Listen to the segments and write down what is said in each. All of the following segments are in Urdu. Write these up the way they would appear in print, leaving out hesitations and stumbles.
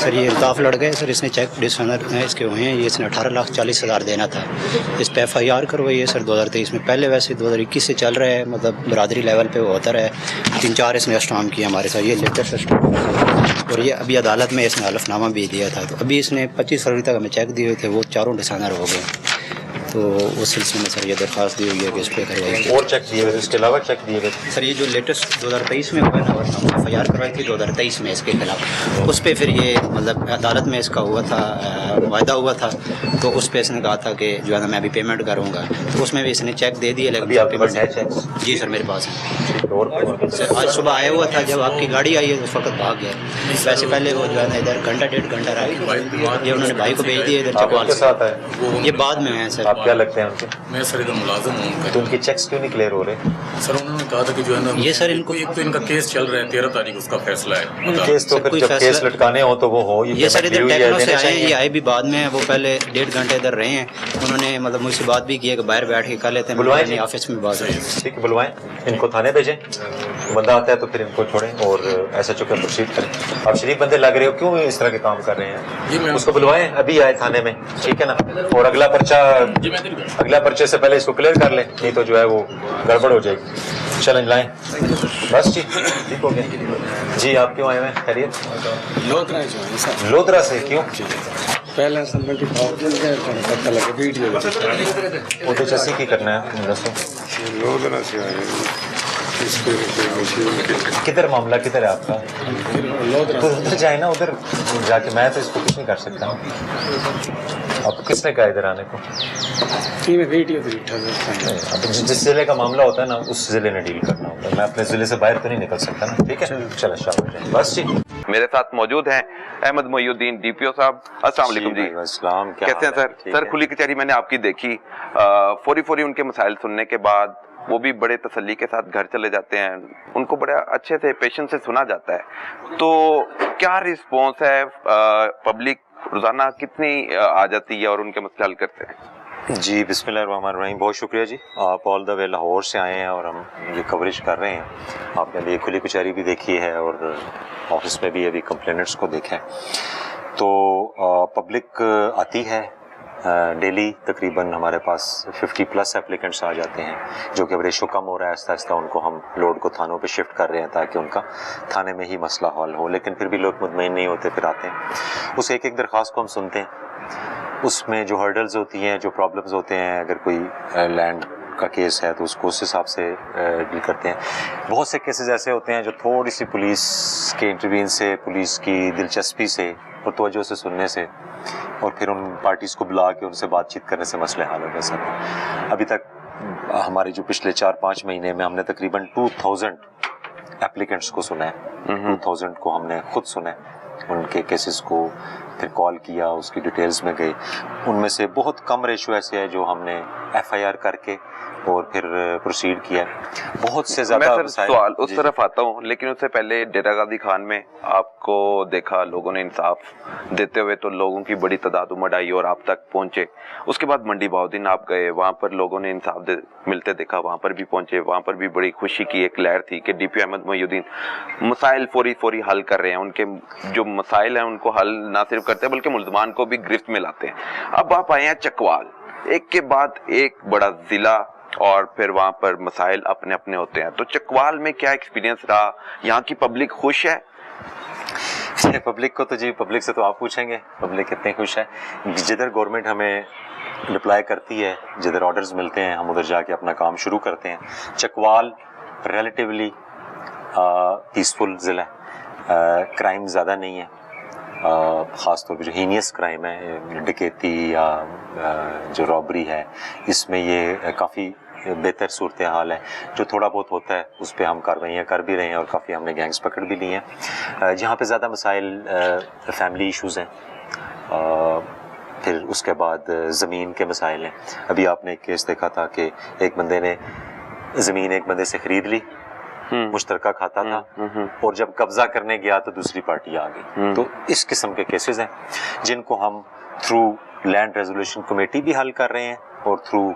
سر یہ الطاف لڑکا ہے سر، اس نے چیک ڈسونر اس کے ہوئے ہیں، یہ اس نے 18,40,000 دینا تھا، اس پہ FIR کروائی ہے سر 2023 میں، پہلے ویسے 2021 سے چل رہا ہے، مطلب برادری لیول پہ وہ ہوتا رہا ہے، 3-4 اس نے اسٹام کیا ہمارے ساتھ، یہ لیٹسٹ اسٹام، اور یہ ابھی عدالت میں اس نے حلف نامہ بھی دیا تھا، تو ابھی اس نے 25 فروری تک ہمیں چیک دیے ہوئے تھے، وہ چاروں ڈسونر ہو گئے، تو اس سلسلے میں سر یہ درخواست دی ہوئی ہے کہ اس پہ کروائی اور چیک دیے ہوئے، اس کے علاوہ چیک دیے ہوئے سر، یہ جو لیٹسٹ 2023 میں ہوا نا FIR کروائی تھی 2023 میں اس کے خلاف، اس پہ پھر یہ مطلب عدالت میں اس کا ہوا تھا، معاہدہ ہوا تھا، تو اس پہ اس نے کہا تھا کہ جو ہے نا میں ابھی پیمنٹ کروں گا، تو اس میں بھی اس نے چیک دے دیا، لیکن آپ کے پاس ہے چیک؟ جی سر میرے پاس ہے اور آج صبح آیا ہوا تھا، جب آپ کی گاڑی آئی ہے اس وقت بھاگ گیا، ویسے پہلے وہ جو ہے نا ادھر گھنٹہ 1.5 رہا، یہ انہوں نے بھائی کو بھیج دیا ادھر چکوال کے سے، ساتھ ہے، یہ بعد میں ہیں سر۔ آپ کیا لگتے ہیں ان کے؟ میں سر ادھر ملازم ہوں ان کا۔ تو ان کی چیکس کیوں نہیں کلیئر ہو رہے؟ سر انہوں نے کہا تھا کہ جو ہے نا یہ سر ان کو ایک تو ان کا کیس چل رہا ہے، 13 تاریخ اس کا فیصلہ ہے۔ کیس تو پھر جب کیس لٹکانے ہو تو وہ ہو، یہ سر ادھر ٹیکنو سے آئے ہیں، یہ آئے بھی بعد میں، وہ پہلے 1.5 گھنٹے ادھر رہے ہیں، انہوں نے مطلب مجھ سے بات بھی کی ہے کہ باہر بیٹھ کے کر لیتے ہیں، بلوائیں جی آفس میں بات ہوئی۔ ٹھیک ہے، بلوائیں ان کو تھانے بھیجیں، بندہ آتا ہے تو پھر ان کو چھوڑیں اور SHO کے پروسیڈ کریں۔ آپ شریف بندے لگ رہے ہو، کیوں اس طرح کے کام کر رہے ہیں؟ اس کو بلوائیں، ابھی آئے تھانے میں، ٹھیک ہے نا، اور اگلا پرچے سے پہلے اس کو کلیئر کر لیں، نہیں تو جو ہے وہ گڑبڑ ہو جائے گی۔ چلیں لائیں بس، جی ٹھیک ہو گیا جی۔ آپ کیوں آئے ہوئے ہیں؟ خیریت؟ لودرا سے کیوں؟ پہلے اسمبلی پتہ لگا ویڈیو وہ تو چسی کی کرنا ہے، لودرا سے آئے کدھر معاملہ کدھر ہے آپ کا؟ تو ادھر جائے نا، ادھر جا کے، میں تو اس کو کچھ نہیں کر سکتا۔ آپ کو کس نے کہا ادھر آنے کو؟ ویڈیو جس ضلع کا معاملہ ہوتا ہے نا، اس ضلع نے ڈیل کرنا ہوتا ہے، میں اپنے ضلع سے باہر تو نہیں نکل سکتا نا، ٹھیک ہے؟ چلیں شاباش، بس جی۔ میرے ساتھ موجود ہیں احمد محی الدین DPO صاحب۔ السلام علیکم جی۔ السلام، کیسے ہیں سر؟ کھلی کچہری میں نے آپ کی دیکھی، فوری ان کے مسائل سننے کے بعد وہ بھی بڑے تسلی کے ساتھ گھر چلے جاتے ہیں، ان کو بڑے اچھے سے پیشنس سے سنا جاتا ہے، تو کیا رسپانس ہے؟ پبلک روزانہ کتنی آ جاتی ہے اور ان کے مسئلے حل کرتے ہیں؟ جی بسم اللہ الرحمن الرحیم، بہت شکریہ جی، آپ آل دا وے لاہور سے آئے ہیں اور ہم یہ کوریج کر رہے ہیں۔ آپ نے ابھی کھلی کچہری بھی دیکھی ہے اور آفس میں بھی ابھی کمپلینٹس کو دیکھا ہے، تو پبلک آتی ہے ڈیلی، تقریباً ہمارے پاس 50+ اپلیکنٹس آ جاتے ہیں، جو کہ ریشو کم ہو رہا ہے آہستہ آہستہ، ان کو ہم لوڈ کو تھانوں پہ شفٹ کر رہے ہیں تاکہ ان کا تھانے میں ہی مسئلہ حل ہو، لیکن پھر بھی لوگ مطمئن نہیں ہوتے، پھر آتے ہیں، اس ایک درخواست کو ہم سنتے ہیں، اس میں جو ہرڈلز ہوتی ہیں، جو پرابلمز ہوتے ہیں، اگر کوئی لینڈ کا کیس ہے تو اس کو اس حساب سے ڈیل کرتے ہیں۔ بہت سے کیسز ایسے ہوتے ہیں جو تھوڑی سی پولیس کے انٹروین سے، پولیس کی دلچسپی سے اور توجہ سے سننے سے، اور پھر ان پارٹیز کو بلا کے ان سے بات چیت کرنے سے مسئلے حل ہو گئے سر۔ ابھی تک ہمارے جو پچھلے 4-5 مہینے میں ہم نے تقریباً 2000 اپلیکنٹس کو سنا ہے، 2000 کو ہم نے خود سنا ہے، ان کے کیسز کو پھر کال کیا، اس کی ڈیٹیلز میں گئے، ان میں سے بہت کم ریشو ایسے ہے جو ہم نے FIR کر کے اور پھر پروسیڈ کیا، بہت سے زیادہ۔ میں سر سوال اس طرف آتا ہوں، لیکن اس سے پہلے ڈیرہ غازی خان میں آپ کو دیکھا لوگوں نے انصاف دیتے ہوئے، تو لوگوں کی بڑی تعداد امڑ آئی اور آپ تک پہنچے، اس کے بعد منڈی بہاؤالدین آپ گئے، وہاں پر لوگوں نے انصاف ملتے دیکھا، وہاں پر بھی پہنچے، وہاں پر بھی بڑی خوشی کی ایک لہر تھی کہ DPO احمد محی الدین مسائل فوری حل کر رہے ہیں، ان کے جو مسائل ہیں ان کو حل نہ صرف کرتے ہیں بلکہ ملزمان کو بھی گرفت میں لاتے ہیں۔ اب آپ آئے ہیں چکوال، ایک کے بعد ایک بڑا ضلع، اور پھر وہاں پر مسائل اپنے اپنے ہوتے ہیں، تو چکوال میں کیا ایکسپیرینس رہا؟ یہاں کی پبلک خوش ہے؟ پبلک کو تو جی، پبلک سے تو آپ پوچھیں گے، پبلک کتنے خوش ہے۔ جدھر گورنمنٹ ہمیں رپلائی کرتی ہے، جدھر آرڈرز ملتے ہیں، ہم ادھر جا کے اپنا کام شروع کرتے ہیں۔ چکوال ریلیٹیولی پیسفل ضلع ہے، کرائم زیادہ نہیں ہے، خاص طور پہ جو ہینیس کرائم ہے، ڈکیتی یا جو رابری ہے، اس میں یہ کافی بہتر صورتحال ہے۔ جو تھوڑا بہت ہوتا ہے اس پہ ہم کاروائیاں کر بھی رہے ہیں اور کافی ہم نے گینگز پکڑ بھی لی ہیں۔ جہاں پہ زیادہ مسائل فیملی ایشوز ہیں، پھر اس کے بعد زمین کے مسائل ہیں۔ ابھی آپ نے ایک کیس دیکھا تھا کہ ایک بندے نے زمین ایک بندے سے خرید لی، مشترکہ کھاتا تھا، اور جب قبضہ کرنے گیا تو دوسری پارٹی آ گئی۔ تو اس قسم کے کیسز ہیں جن کو ہم تھرو لینڈ ریزولوشن کمیٹی بھی حل کر رہے ہیں اور تھرو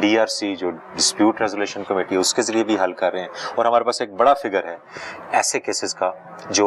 DRC جو ڈسپیوٹ ریزولوشن کمیٹی ہے اس کے ذریعے بھی حل کر رہے ہیں، اور ہمارے پاس ایک بڑا فگر ہے ایسے کیسز کا جو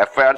FIR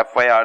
FIR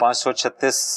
536